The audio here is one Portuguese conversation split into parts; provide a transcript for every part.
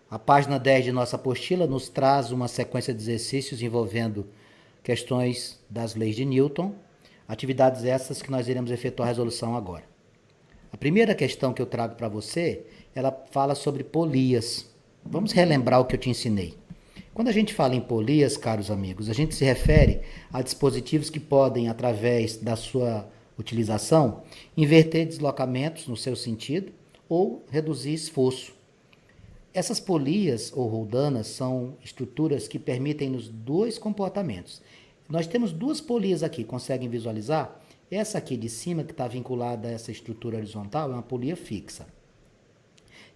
A página 10 de nossa apostila nos traz uma sequência de exercícios envolvendo questões das leis de Newton, atividades essas que nós iremos efetuar a resolução agora. A primeira questão que eu trago para você, ela fala sobre polias. Vamos relembrar o que eu te ensinei. Quando a gente fala em polias, caros amigos, a gente se refere a dispositivos que podem, através da sua utilização, inverter deslocamentos no seu sentido ou reduzir esforço. Essas polias ou roldanas são estruturas que permitem-nos dois comportamentos. Nós temos duas polias aqui, conseguem visualizar? Essa aqui de cima, que está vinculada a essa estrutura horizontal, é uma polia fixa.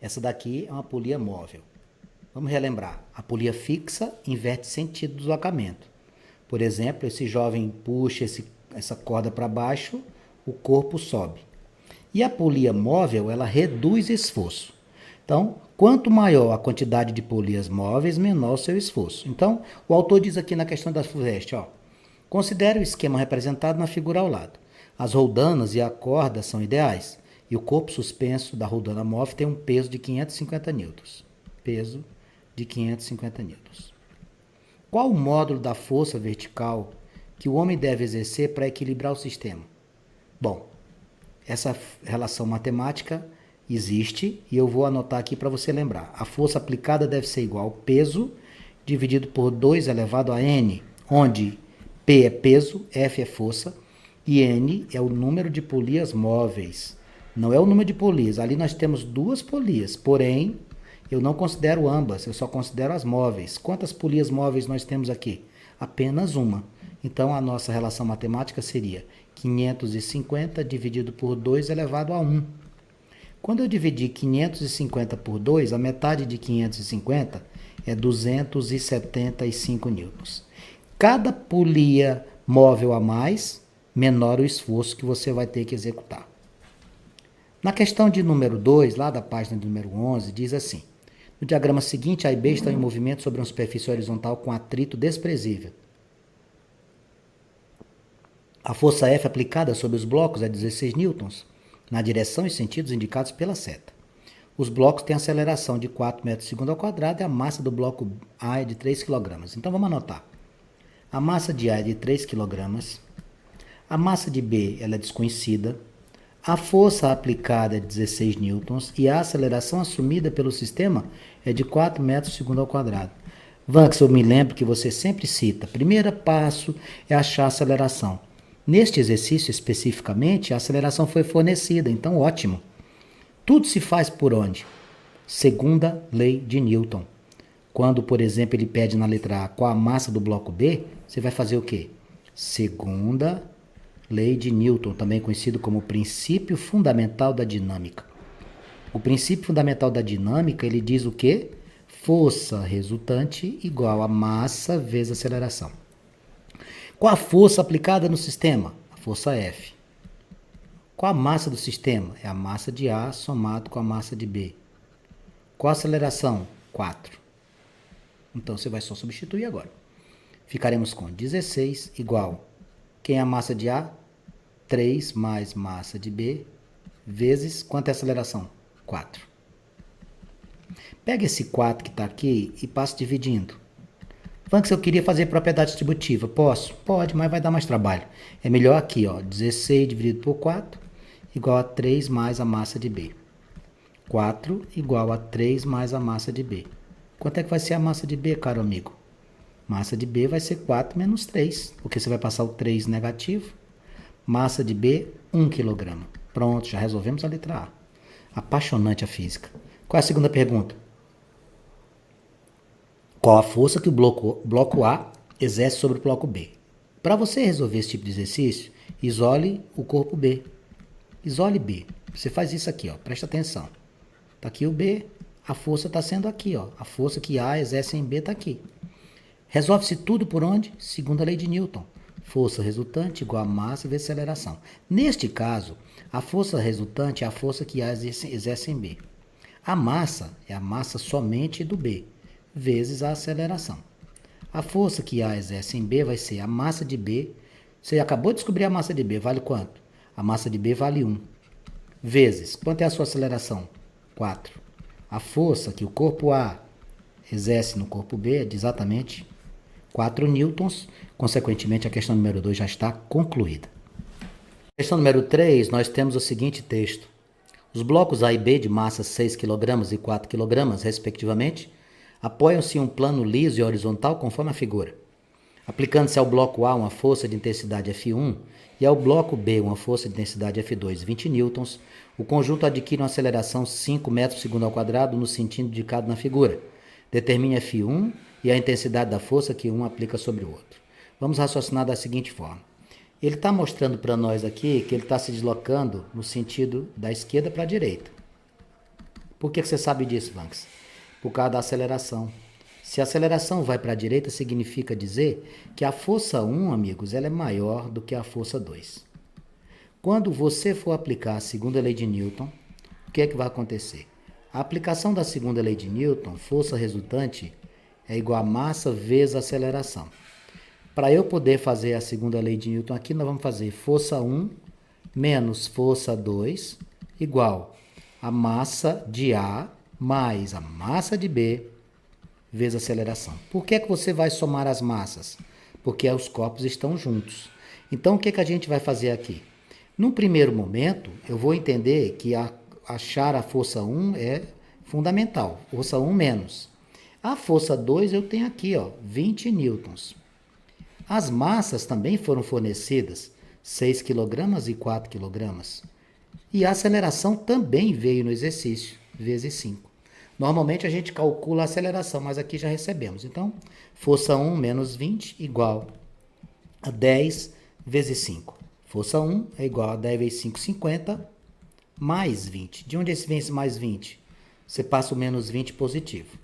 Essa daqui é uma polia móvel. Vamos relembrar. A polia fixa inverte sentido do deslocamento. Por exemplo, esse jovem puxa essa corda para baixo, o corpo sobe. E a polia móvel, ela reduz esforço. Então, quanto maior a quantidade de polias móveis, menor o seu esforço. Então, o autor diz aqui na questão da FUVEST, considere o esquema representado na figura ao lado. As roldanas e a corda são ideais, e o corpo suspenso da roldana móvel tem um peso de 550 newtons. Peso de 550 newtons. Qual o módulo da força vertical que o homem deve exercer para equilibrar o sistema? Bom, essa relação matemática existe e eu vou anotar aqui para você lembrar. A força aplicada deve ser igual ao peso dividido por 2 elevado a n, onde P é peso, F é força e n é o número de polias móveis. Não é o número de polias. Ali nós temos duas polias, porém eu não considero ambas, eu só considero as móveis. Quantas polias móveis nós temos aqui? Apenas uma. Então a nossa relação matemática seria 550 dividido por 2 elevado a 1. Quando eu dividir 550 por 2, a metade de 550 é 275 newtons. Cada polia móvel a mais, menor o esforço que você vai ter que executar. Na questão de número 2, lá da página de número 11, diz assim: no diagrama seguinte, A e B estão em movimento sobre uma superfície horizontal com atrito desprezível. A força F aplicada sobre os blocos é 16 newtons, na direção e sentidos indicados pela seta. Os blocos têm aceleração de 4 metros por segundo ao quadrado e a massa do bloco A é de 3 kg. Então vamos anotar. A massa de A é de 3 kg, a massa de B ela é desconhecida, a força aplicada é 16 newtons e a aceleração assumida pelo sistema é de 4 metros por segundo ao quadrado. Vanx, eu me lembro que você sempre cita, primeiro passo é achar a aceleração. Neste exercício, especificamente, a aceleração foi fornecida, então ótimo. Tudo se faz por onde? Segunda lei de Newton. Quando, por exemplo, ele pede na letra A qual a massa do bloco B, você vai fazer o quê? Segunda lei de Newton, também conhecido como princípio fundamental da dinâmica. O princípio fundamental da dinâmica, ele diz o quê? Força resultante igual a massa vezes aceleração. Qual a força aplicada no sistema? A força F. Qual a massa do sistema? É a massa de A somado com a massa de B. Qual a aceleração? 4. Então, você vai só substituir agora. Ficaremos com 16 igual. Quem é a massa de A? 3 mais massa de B, vezes, quanto é a aceleração? 4. Pega esse 4 que está aqui e passa dividindo. Vanx, eu queria fazer propriedade distributiva. Posso? Pode, mas vai dar mais trabalho. É melhor aqui, 16 dividido por 4, igual a 3 mais a massa de B. 4 igual a 3 mais a massa de B. Quanto é que vai ser a massa de B, caro amigo? Massa de B vai ser 4 menos 3, porque você vai passar o 3 negativo. Massa de B, 1 kg. Pronto, já resolvemos a letra A. Apaixonante a física. Qual é a segunda pergunta? Qual a força que o bloco A exerce sobre o bloco B? Para você resolver esse tipo de exercício, isole o corpo B. Isole B. Você faz isso aqui, presta atenção. Está aqui o B, a força está sendo aqui. A força que A exerce em B está aqui. Resolve-se tudo por onde? Segunda lei de Newton. Força resultante igual a massa vezes aceleração. Neste caso, a força resultante é a força que A exerce em B. A massa é a massa somente do B, vezes a aceleração. A força que A exerce em B vai ser a massa de B. Você acabou de descobrir a massa de B, vale quanto? A massa de B vale 1. Vezes, quanto é a sua aceleração? 4. A força que o corpo A exerce no corpo B é de exatamente 4 newtons. Consequentemente, a questão número 2 já está concluída. Questão número 3, nós temos o seguinte texto. Os blocos A e B de massa 6 kg e 4 kg, respectivamente, apoiam-se em um plano liso e horizontal conforme a figura. Aplicando-se ao bloco A uma força de intensidade F1 e ao bloco B uma força de intensidade F2, 20 newtons, o conjunto adquire uma aceleração 5 metros por segundo ao quadrado no sentido indicado na figura. Determine F1 e a intensidade da força que um aplica sobre o outro. Vamos raciocinar da seguinte forma. Ele está mostrando para nós aqui que ele está se deslocando no sentido da esquerda para a direita. Por que você sabe disso, Banks? Por causa da aceleração. Se a aceleração vai para a direita, significa dizer que a força 1, amigos, ela é maior do que a força 2. Quando você for aplicar a segunda lei de Newton, o que é que vai acontecer? A aplicação da segunda lei de Newton, força resultante, é igual a massa vezes a aceleração. Para eu poder fazer a segunda lei de Newton aqui, nós vamos fazer força 1 menos força 2 igual a massa de A mais a massa de B vezes a aceleração. Por que você vai somar as massas? Porque os corpos estão juntos. Então, o que a gente vai fazer aqui? Num primeiro momento, eu vou entender que achar a força 1 é fundamental. Força 1 menos. A força 2 eu tenho aqui, 20 newtons. As massas também foram fornecidas, 6 kg e 4 kg. E a aceleração também veio no exercício, vezes 5. Normalmente a gente calcula a aceleração, mas aqui já recebemos. Então, força 1 menos 20 igual a 10 vezes 5. Força 1 é igual a 10 vezes 5, 50, mais 20. De onde vem esse mais 20? Você passa o menos 20 positivo.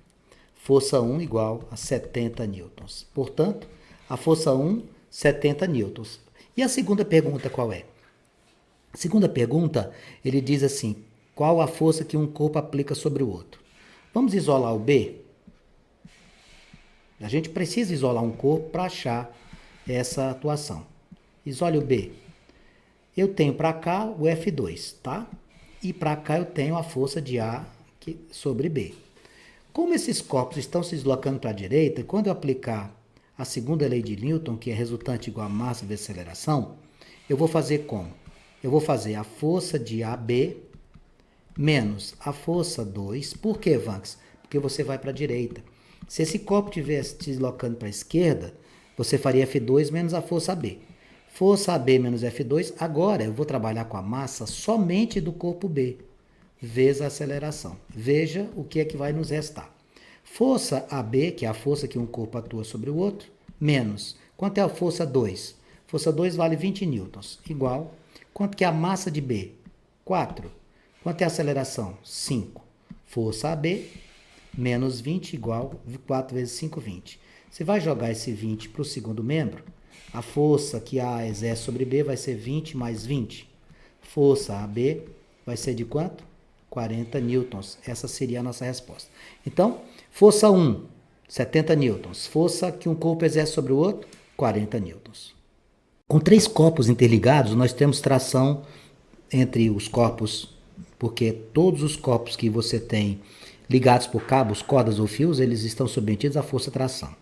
Força 1 igual a 70 newtons. Portanto, a força 1, 70 newtons. E a segunda pergunta qual é? A segunda pergunta, ele diz assim, qual a força que um corpo aplica sobre o outro? Vamos isolar o B? A gente precisa isolar um corpo para achar essa atuação. Isole o B. Eu tenho para cá o F2, tá? E para cá eu tenho a força de A sobre B. Como esses corpos estão se deslocando para a direita, quando eu aplicar a segunda lei de Newton, que é resultante igual a massa vezes aceleração, eu vou fazer como? Eu vou fazer a força de AB menos a força 2. Por que, Vanks? Porque você vai para a direita. Se esse corpo estivesse se deslocando para a esquerda, você faria F2 menos a força AB. Força AB menos F2, agora eu vou trabalhar com a massa somente do corpo B, vezes a aceleração. Veja o que é que vai nos restar. Força AB, que é a força que um corpo atua sobre o outro, menos. Quanto é a força 2? Força 2 vale 20 newtons, igual. Quanto que é a massa de B? 4. Quanto é a aceleração? 5. Força AB menos 20 igual 4 vezes 5, 20. Você vai jogar esse 20 para o segundo membro, a força que A exerce sobre B vai ser 20 mais 20. Força AB vai ser de quanto? 40 newtons. Essa seria a nossa resposta. Então, força 1, 70 newtons. Força que um corpo exerce sobre o outro, 40 newtons. Com 3 corpos interligados, nós temos tração entre os corpos, porque todos os corpos que você tem ligados por cabos, cordas ou fios, eles estão submetidos à força tração.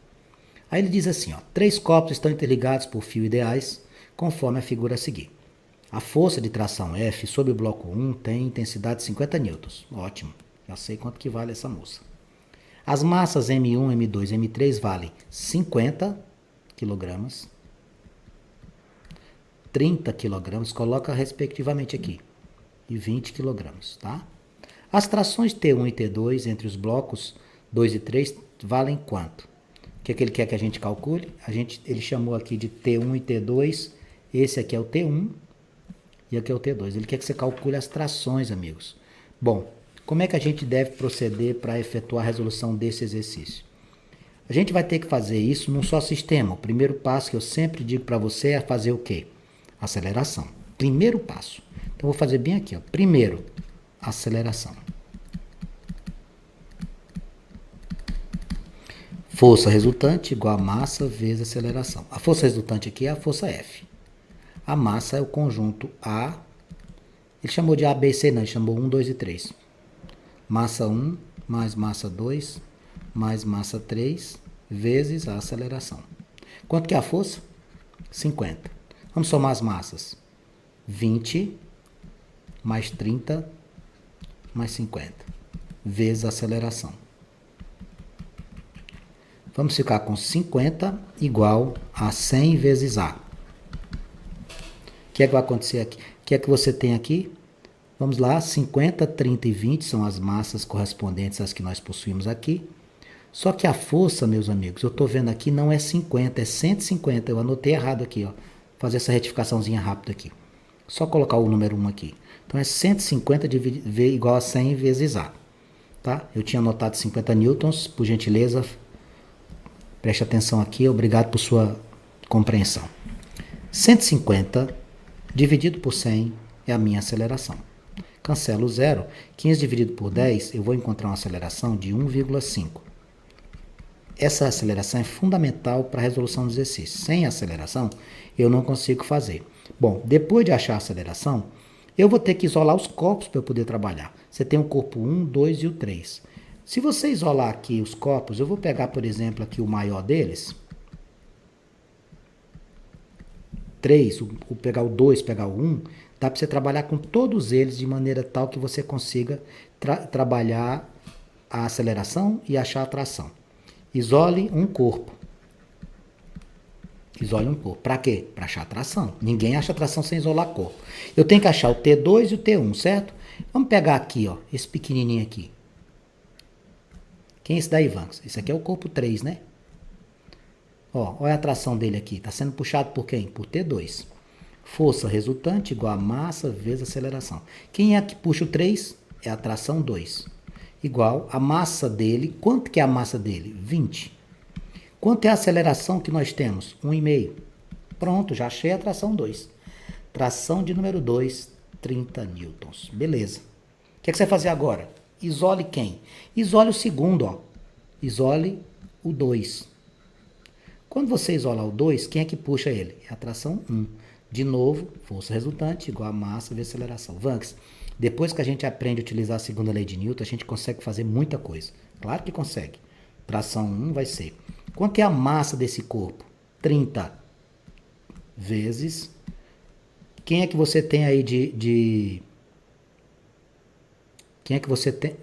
Aí ele diz assim, 3 corpos estão interligados por fio ideais, conforme a figura a seguir. A força de tração F sobre o bloco 1 tem intensidade de 50 newtons. Ótimo, já sei quanto que vale essa moça. As massas M1, M2 e M3 valem 50 kg, 30 kg, coloca respectivamente aqui, e 20 kg, tá? As trações T1 e T2 entre os blocos 2 e 3 valem quanto? O que é que ele quer que a gente calcule? Ele chamou aqui de T1 e T2, esse aqui é o T1 e aqui é o T2. Ele quer que você calcule as trações, amigos. Bom, como é que a gente deve proceder para efetuar a resolução desse exercício? A gente vai ter que fazer isso num só sistema. O primeiro passo que eu sempre digo para você é fazer o quê? Aceleração. Primeiro passo. Então, vou fazer bem aqui. Primeiro, aceleração. Força resultante igual a massa vezes aceleração. A força resultante aqui é a força F. A massa é o conjunto A. Ele chamou de ABC, não. Ele chamou 1, 2 e 3. Massa 1 mais massa 2 mais massa 3 vezes a aceleração. Quanto que é a força? 50. Vamos somar as massas. 20 mais 30 mais 50 vezes a aceleração. Vamos ficar com 50 igual a 100 vezes A. O que é que vai acontecer aqui? O que é que você tem aqui? Vamos lá, 50, 30 e 20 são as massas correspondentes às que nós possuímos aqui. Só que a força, meus amigos, eu estou vendo aqui, não é 50, é 150. Eu anotei errado aqui, ó. Fazer essa retificaçãozinha rápida aqui. Só colocar o número 1 aqui. Então é 150 igual a 100 vezes A. Tá? Eu tinha anotado 50 newtons, por gentileza, preste atenção aqui, obrigado por sua compreensão. 150 dividido por 100 é a minha aceleração. Cancelo o zero, 15 dividido por 10, eu vou encontrar uma aceleração de 1,5. Essa aceleração é fundamental para a resolução do exercício. Sem aceleração, eu não consigo fazer. Bom, depois de achar a aceleração, eu vou ter que isolar os corpos para eu poder trabalhar. Você tem o corpo 1, 2 e o 3. Se você isolar aqui os corpos, eu vou pegar, por exemplo, aqui o maior deles. 3, pegar o 2, pegar o 1, dá para você trabalhar com todos eles de maneira tal que você consiga trabalhar a aceleração e achar a tração. Isole um corpo. Isole um corpo. Para quê? Para achar a tração. Ninguém acha tração sem isolar corpo. Eu tenho que achar o T2 e o T1, certo? Vamos pegar aqui, ó, esse pequenininho aqui. Quem é esse daí, Vans? Esse aqui é o corpo 3, né? Ó, olha a tração dele aqui. Está sendo puxado por quem? Por T2. Força resultante igual a massa vezes aceleração. Quem é que puxa o 3? É a tração 2. Igual a massa dele. Quanto que é a massa dele? 20. Quanto é a aceleração que nós temos? 1,5. Pronto, já achei a tração 2. Tração de número 2, 30 newtons. Beleza. O que é que você vai fazer agora? Isole quem? Isole o segundo, ó. Isole o 2. Quando você isolar o 2, quem é que puxa ele? É a tração 1. De novo, força resultante igual a massa vezes aceleração. Vanks, depois que a gente aprende a utilizar a segunda lei de Newton, a gente consegue fazer muita coisa. Claro que consegue. Tração 1 vai ser. Quanto é a massa desse corpo? 30 vezes. Quem é que você tem aí Quem é que você tem?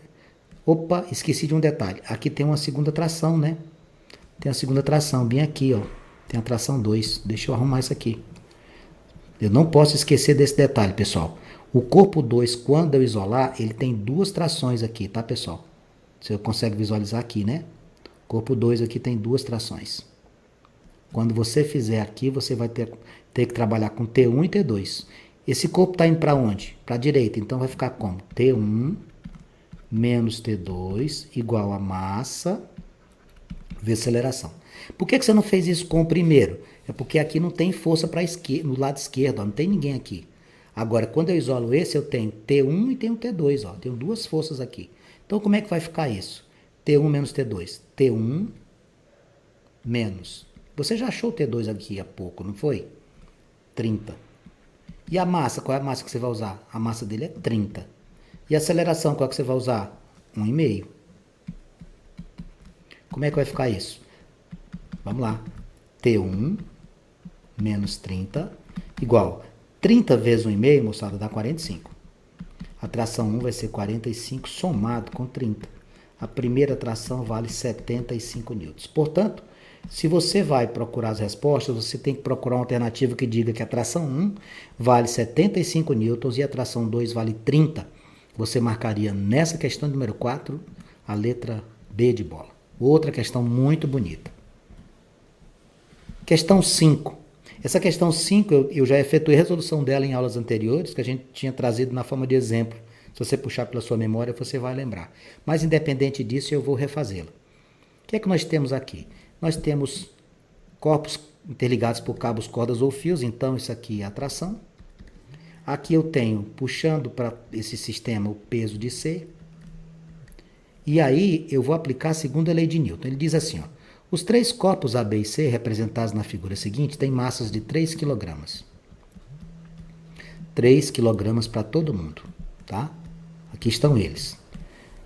Opa, esqueci de um detalhe. Aqui tem uma segunda tração, né? Tem a segunda tração, bem aqui, ó. Tem a tração 2. Deixa eu arrumar isso aqui. Eu não posso esquecer desse detalhe, pessoal. O corpo 2, quando eu isolar, ele tem duas trações aqui, tá, pessoal? Você consegue visualizar aqui, né? Corpo 2 aqui tem duas trações. Quando você fizer aqui, você vai ter que trabalhar com T1 e T2. Esse corpo está indo para onde? Para a direita. Então vai ficar como? T1 menos T2 igual a massa vezes aceleração. Por que você não fez isso com o primeiro? É porque aqui não tem força para no lado esquerdo, ó, não tem ninguém aqui. Agora, quando eu isolo esse, eu tenho T1 e tenho T2. Ó, tenho duas forças aqui. Então, como é que vai ficar isso? T1 menos T2. T1 menos. Você já achou o T2 aqui há pouco, não foi? 30. E a massa? Qual é a massa que você vai usar? A massa dele é 30. E a aceleração, qual é que você vai usar? 1,5. Como é que vai ficar isso? Vamos lá. T1 menos 30 igual 30 vezes 1,5, moçada, dá 45. A tração 1 vai ser 45 somado com 30. A primeira tração vale 75 newtons. Portanto, se você vai procurar as respostas, você tem que procurar uma alternativa que diga que a tração 1 vale 75 newtons e a tração 2 vale 30. Você marcaria nessa questão número 4 a letra B de bola. Outra questão muito bonita. Questão 5. Essa questão 5 eu já efetuei a resolução dela em aulas anteriores, que a gente tinha trazido na forma de exemplo. Se você puxar pela sua memória, você vai lembrar. Mas independente disso, eu vou refazê-la. O que é que nós temos aqui? Nós temos corpos interligados por cabos, cordas ou fios, então isso aqui é a tração. Aqui eu tenho, puxando para esse sistema, o peso de C. E aí eu vou aplicar a segunda lei de Newton. Ele diz assim, ó, os três corpos A, B e C, representados na figura seguinte, têm massas de 3 kg. 3 kg para todo mundo, tá? Aqui estão eles.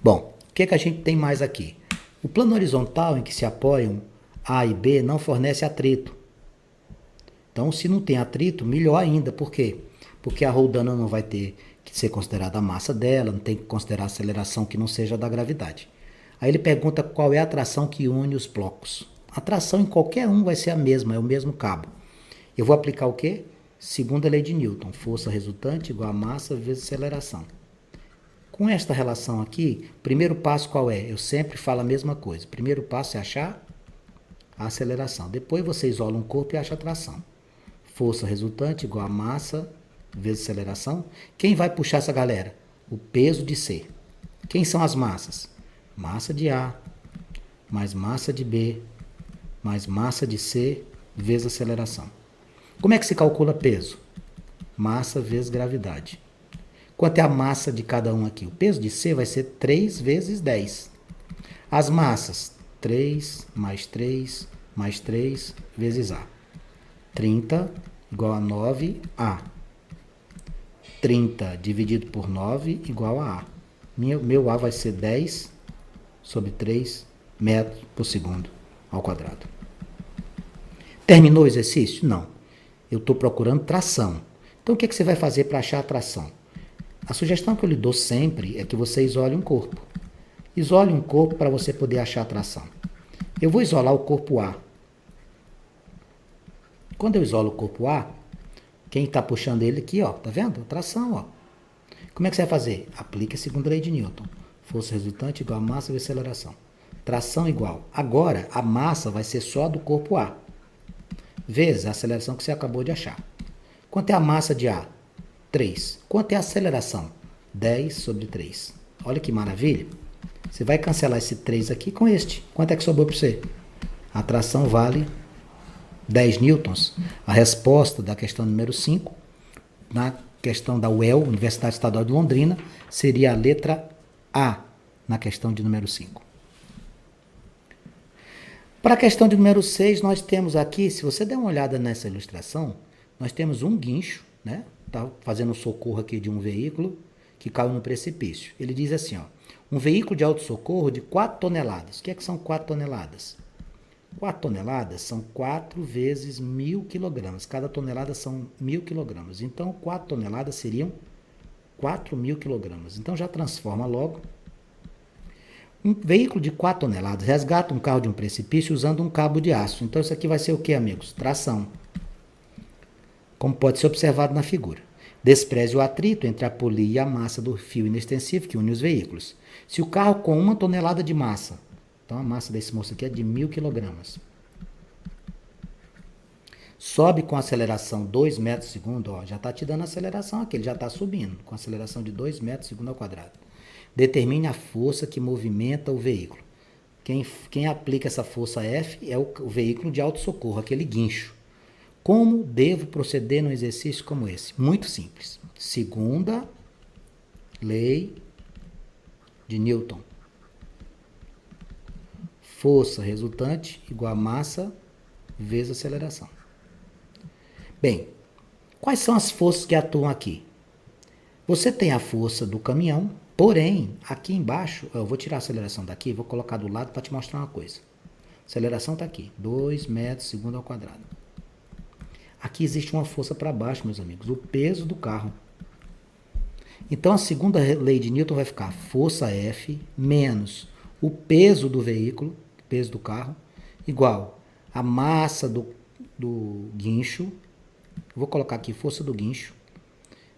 Bom, o que é que a gente tem mais aqui? O plano horizontal em que se apoiam A e B não fornece atrito. Então, se não tem atrito, melhor ainda. Por quê? Porque a roldana não vai ter que ser considerada a massa dela, não tem que considerar a aceleração que não seja da gravidade. Aí ele pergunta qual é a tração que une os blocos. A tração em qualquer um vai ser a mesma, é o mesmo cabo. Eu vou aplicar o quê? Segunda lei de Newton, força resultante igual a massa vezes aceleração. Com esta relação aqui, primeiro passo qual é? Eu sempre falo a mesma coisa. Primeiro passo é achar a aceleração. Depois você isola um corpo e acha a tração. Força resultante igual a massa vezes aceleração. Quem vai puxar essa galera? O peso de C. Quem são as massas? Massa de A mais massa de B mais massa de C vezes aceleração. Como é que se calcula peso? Massa vezes gravidade. Quanto é a massa de cada um aqui? O peso de C vai ser 3 vezes 10. As massas, 3 mais 3 mais 3 vezes A. 30 igual a 9A. 30 dividido por 9 igual a A. Meu A vai ser 10 sobre 3 metros por segundo ao quadrado. Terminou o exercício? Não. Eu estou procurando tração. Então, o que você vai fazer para achar a tração? A sugestão que eu lhe dou sempre é que você isole um corpo. Isole um corpo para você poder achar a tração. Eu vou isolar o corpo A. Quando eu isolo o corpo A, quem está puxando ele aqui, ó, tá vendo? A tração, ó. Como é que você vai fazer? Aplique a segunda lei de Newton. Força resultante igual a massa vezes aceleração. Tração igual. Agora, a massa vai ser só do corpo A, vezes a aceleração que você acabou de achar. Quanto é a massa de A? 3. Quanto é a aceleração? 10 sobre 3. Olha que maravilha. Você vai cancelar esse 3 aqui com este. Quanto é que sobrou para você? A tração vale 10 newtons. A resposta da questão número 5, na questão da UEL, Universidade Estadual de Londrina, seria a letra A, na questão de número 5. Para a questão de número 6, nós temos aqui, se você der uma olhada nessa ilustração, nós temos um guincho, né? Está fazendo socorro aqui de um veículo que caiu no precipício. Ele diz assim, ó, um veículo de auto-socorro de 4 toneladas. O que é que são 4 toneladas? 4 toneladas são 4 vezes 1.000 quilogramas. Cada tonelada são 1.000 quilogramas. Então, 4 toneladas seriam 4.000 quilogramas. Então, já transforma logo. Um veículo de 4 toneladas resgata um carro de um precipício usando um cabo de aço. Então, isso aqui vai ser o que, amigos? Tração. Como pode ser observado na figura. Despreze o atrito entre a polia e a massa do fio inextensível que une os veículos. Se o carro com 1 tonelada de massa, então a massa desse moço aqui é de 1.000 quilogramas, sobe com aceleração 2 metros por segundo, ó, já está te dando aceleração aqui, ele já está subindo, com aceleração de 2 metros por segundo ao quadrado. Determine a força que movimenta o veículo. Quem aplica essa força F é o veículo de auto-socorro, aquele guincho. Como devo proceder num exercício como esse? Muito simples. Segunda lei de Newton. Força resultante igual a massa vezes aceleração. Bem, quais são as forças que atuam aqui? Você tem a força do caminhão, porém, aqui embaixo, eu vou tirar a aceleração daqui, vou colocar do lado para te mostrar uma coisa. A aceleração está aqui, 2 metros por segundo ao quadrado. Aqui existe uma força para baixo, meus amigos, o peso do carro. Então, a segunda lei de Newton vai ficar força F menos o peso do veículo, peso do carro, igual a massa do guincho. Vou colocar aqui força do guincho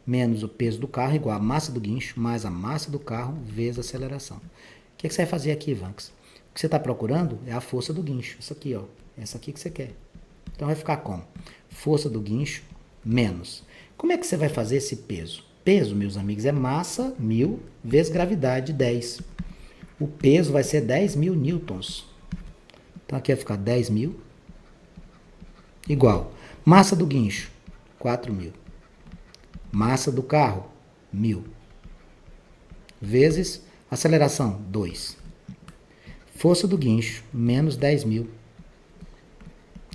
menos o peso do carro, igual a massa do guincho mais a massa do carro vezes a aceleração. O que você vai fazer aqui, Vanks? O que você está procurando é a força do guincho. Isso aqui, ó. Essa aqui que você quer. Então, vai ficar como? Força do guincho menos. Como é que você vai fazer esse peso? Peso, meus amigos, é massa, 1.000, vezes gravidade, 10. O peso vai ser 10.000 newtons. Então, aqui vai ficar 10.000 igual. Massa do guincho, 4.000. Massa do carro, 1.000. Vezes aceleração, 2. Força do guincho, menos 10.000.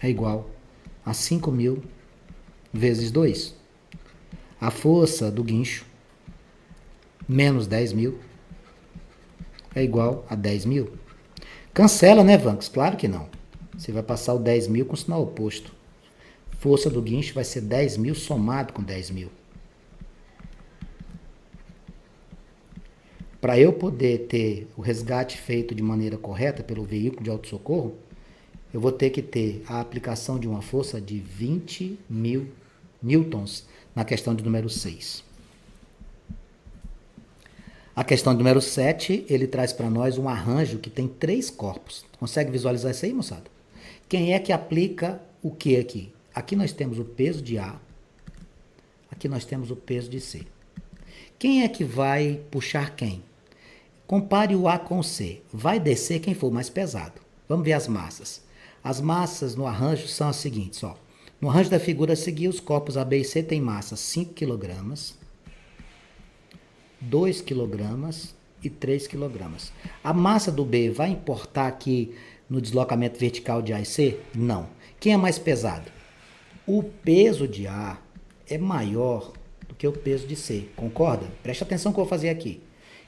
É igual a 5.000 vezes 2. A força do guincho, menos 10.000, é igual a 10.000. Cancela, né, Vanks? Claro que não. Você vai passar o 10.000 com o sinal oposto. Força do guincho vai ser 10.000 somado com 10.000. Para eu poder ter o resgate feito de maneira correta pelo veículo de autossocorro, eu vou ter que ter a aplicação de uma força de 20.000 newtons na questão de número 6. A questão de número 7, ele traz para nós um arranjo que tem 3 corpos. Consegue visualizar isso aí, moçada? Quem é que aplica o que aqui? Aqui nós temos o peso de A, aqui nós temos o peso de C. Quem é que vai puxar quem? Compare o A com o C. Vai descer quem for mais pesado. Vamos ver as massas. As massas no arranjo são as seguintes. Ó. No arranjo da figura a seguir, os corpos A, B e C têm massa 5 kg, 2 kg e 3 kg. A massa do B vai importar aqui no deslocamento vertical de A e C? Não. Quem é mais pesado? O peso de A é maior do que o peso de C. Concorda? Preste atenção no que eu vou fazer aqui.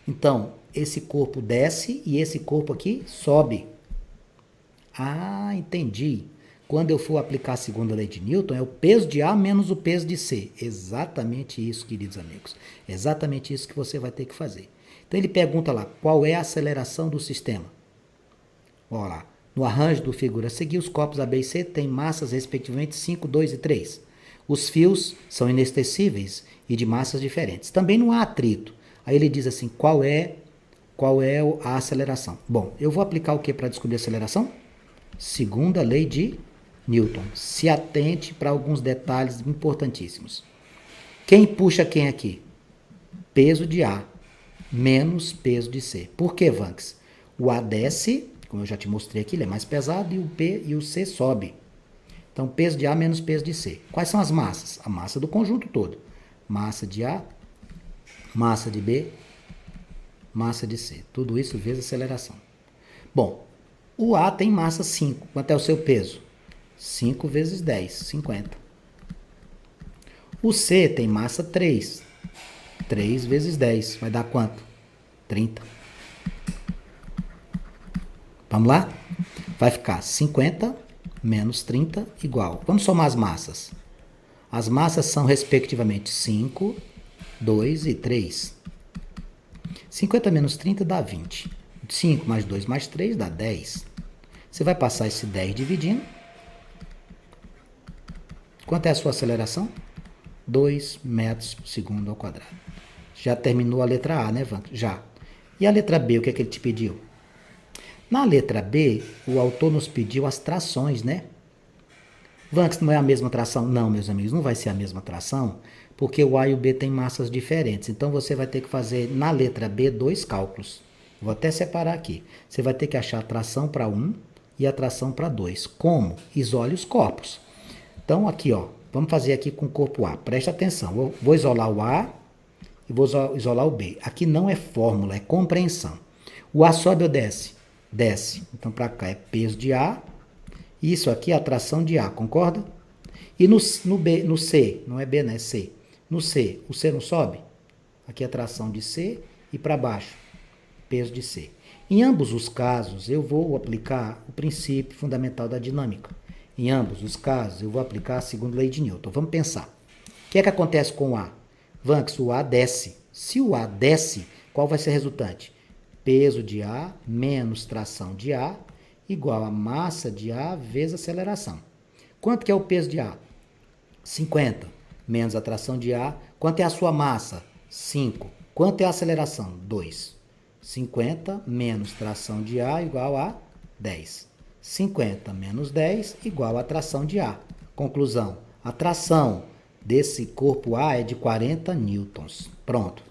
Então, esse corpo desce e esse corpo aqui sobe. Ah, entendi. Quando eu for aplicar a segunda lei de Newton, é o peso de A menos o peso de C. Exatamente isso, queridos amigos. Exatamente isso que você vai ter que fazer. Então, ele pergunta lá, qual é a aceleração do sistema? Olha lá. No arranjo do figura a seguir, os corpos A, B e C têm massas respectivamente 5, 2 e 3. Os fios são inextensíveis e de massas diferentes. Também não há atrito. Aí ele diz assim, qual é a aceleração? Bom, eu vou aplicar o que para descobrir a aceleração? Segunda lei de Newton. Se atente para alguns detalhes importantíssimos. Quem puxa quem aqui? Peso de A menos peso de C. Por que, Vanks? O A desce, como eu já te mostrei aqui, ele é mais pesado, e o P e o C sobe. Então, peso de A menos peso de C. Quais são as massas? A massa do conjunto todo. Massa de A, massa de B, massa de C. Tudo isso vezes aceleração. Bom, o A tem massa 5. Quanto é o seu peso? 5 vezes 10, 50. O C tem massa 3. 3 vezes 10, vai dar quanto? 30. Vamos lá? Vai ficar 50 menos 30 igual. Vamos somar as massas. As massas são, respectivamente, 5, 2 e 3. 50 menos 30 dá 20. 5 mais 2 mais 3 dá 10. Você vai passar esse 10 dividindo. Quanto é a sua aceleração? 2 metros por segundo ao quadrado. Já terminou a letra A, né, Van? Já. E a letra B, o que é que ele te pediu? Na letra B, o autor nos pediu as trações, né? Vanks, não é a mesma tração? Não, meus amigos, não vai ser a mesma tração, porque o A e o B têm massas diferentes. Então, você vai ter que fazer, na letra B, 2 cálculos. Vou até separar aqui. Você vai ter que achar a tração para 1 e a tração para 2. Como? Isole os corpos. Então, aqui, ó, vamos fazer aqui com o corpo A. Presta atenção. Eu vou isolar o A e vou isolar o B. Aqui não é fórmula, é compreensão. O A sobe ou desce? Desce. Então, para cá é peso de A. Isso aqui é a tração de A, concorda? E no C, não é B, né? É C. No C, o C não sobe? Aqui é a tração de C e para baixo, peso de C. Em ambos os casos, eu vou aplicar o princípio fundamental da dinâmica. Em ambos os casos, eu vou aplicar a segunda lei de Newton. Vamos pensar. O que é que acontece com o A? Vanks, o A desce. Se o A desce, qual vai ser a resultante? Peso de A menos tração de A igual a massa de A vezes aceleração. Quanto que é o peso de A? 50 menos a tração de A. Quanto é a sua massa? 5. Quanto é a aceleração? 2. 50 menos tração de A igual a 10. 50 menos 10 igual a tração de A. Conclusão, a tração desse corpo A é de 40 newtons. Pronto.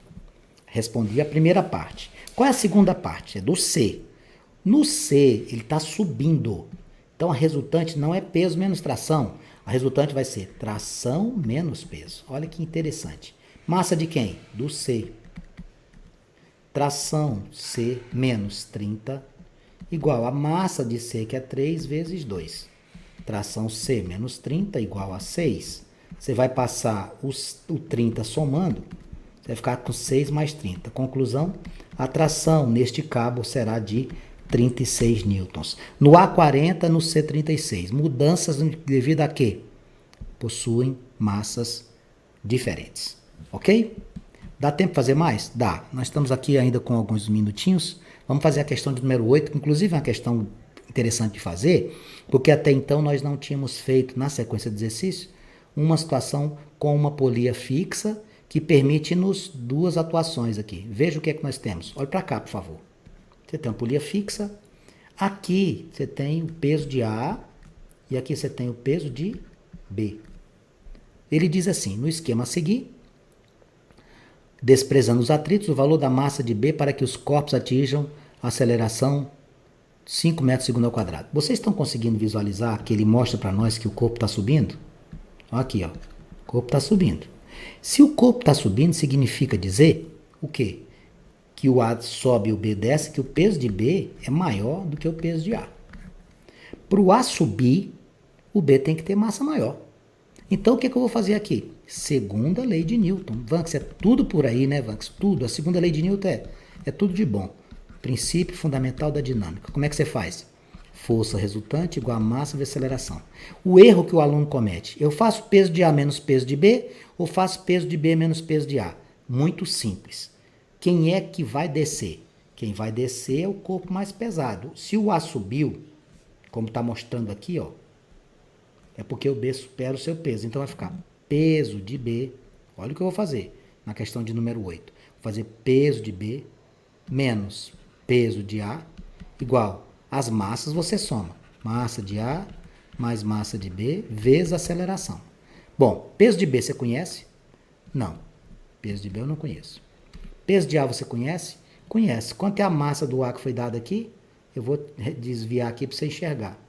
Respondi a primeira parte. Qual é a segunda parte? É do C. No C, ele está subindo. Então, a resultante não é peso menos tração. A resultante vai ser tração menos peso. Olha que interessante. Massa de quem? Do C. Tração C menos 30 igual a massa de C, que é 3 vezes 2. Tração C menos 30 igual a 6. Você vai passar o 30 somando, você vai ficar com 6 mais 30. Conclusão, a tração neste cabo será de 36 newtons. No A40, no C36. Mudanças devido a quê? Possuem massas diferentes. Ok? Dá tempo de fazer mais? Dá. Nós estamos aqui ainda com alguns minutinhos. Vamos fazer a questão de número 8, que inclusive é uma questão interessante de fazer, porque até então nós não tínhamos feito na sequência de exercícios uma situação com uma polia fixa que permite-nos duas atuações aqui. Veja o que é que nós temos. Olha para cá, por favor. Você tem uma polia fixa. Aqui você tem o peso de A e aqui você tem o peso de B. Ele diz assim, no esquema a seguir, desprezando os atritos, o valor da massa de B para que os corpos atinjam a aceleração 5 metros por segundo ao quadrado. Vocês estão conseguindo visualizar que ele mostra para nós que o corpo está subindo? Aqui, ó. O corpo está subindo. Se o corpo está subindo, significa dizer o quê? Que o A sobe e o B desce, que o peso de B é maior do que o peso de A. Para o A subir, o B tem que ter massa maior. Então, o que eu vou fazer aqui? Segunda lei de Newton. Vanks, é tudo por aí, né, Vanks? Tudo. A segunda lei de Newton é tudo de bom. Princípio fundamental da dinâmica. Como é que você faz? Força resultante igual a massa vezes aceleração. O erro que o aluno comete. Eu faço peso de A menos peso de B ou faço peso de B menos peso de A? Muito simples. Quem é que vai descer? Quem vai descer é o corpo mais pesado. Se o A subiu, como está mostrando aqui, ó, é porque o B supera o seu peso. Então vai ficar peso de B. Olha o que eu vou fazer na questão de número 8. Vou fazer peso de B menos peso de A igual as massas, você soma. Massa de A mais massa de B vezes aceleração. Bom, peso de B você conhece? Não. Peso de B eu não conheço. Peso de A você conhece? Conhece. Quanto é a massa do A que foi dada aqui? Eu vou desviar aqui para você enxergar.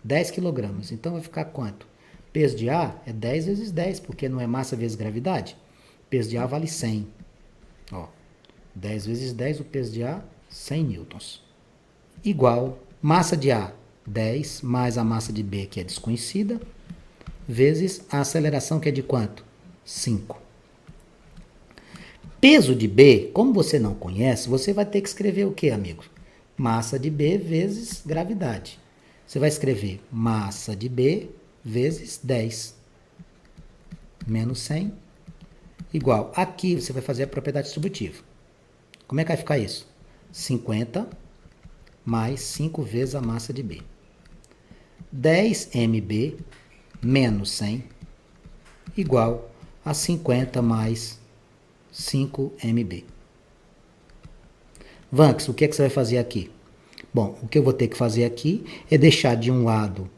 10 quilogramas. Então vai ficar quanto? Peso de A é 10 vezes 10, porque não é massa vezes gravidade. Peso de A vale 100. Ó, 10 vezes 10, o peso de A, 100 newtons. Igual, massa de A, 10, mais a massa de B, que é desconhecida, vezes a aceleração, que é de quanto? 5. Peso de B, como você não conhece, você vai ter que escrever o que, amigo? Massa de B vezes gravidade. Você vai escrever massa de B vezes 10 menos 100 igual. Aqui você vai fazer a propriedade distributiva. Como é que vai ficar isso? 50 mais 5 vezes a massa de B. 10 mB menos 100 igual a 50 mais 5 mB. Vanks, o que é que você vai fazer aqui? Bom, o que eu vou ter que fazer aqui é deixar de um lado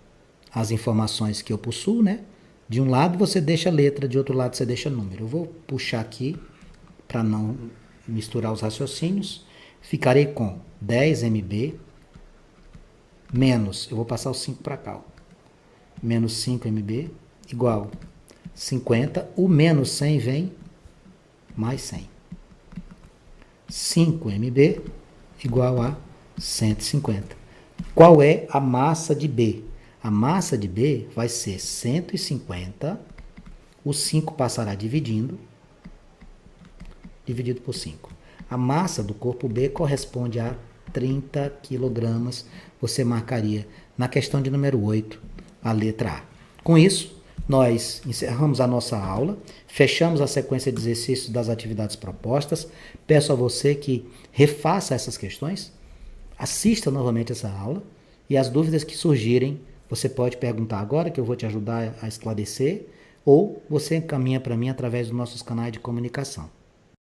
as informações que eu possuo, né? De um lado você deixa letra, de outro lado você deixa número. Eu vou puxar aqui para não misturar os raciocínios. Ficarei com 10 mB menos, eu vou passar o 5 para cá, ó, menos 5 mB igual 50. O menos 100 vem mais 100. 5 mB igual a 150. Qual é a massa de B? A massa de B vai ser 150. O 5 passará dividido por 5. A massa do corpo B corresponde a 30 kg. Você marcaria na questão de número 8 a letra A. Com isso, nós encerramos a nossa aula, fechamos a sequência de exercícios das atividades propostas. Peço a você que refaça essas questões, assista novamente essa aula e as dúvidas que surgirem, você pode perguntar agora, que eu vou te ajudar a esclarecer, ou você encaminha para mim através dos nossos canais de comunicação.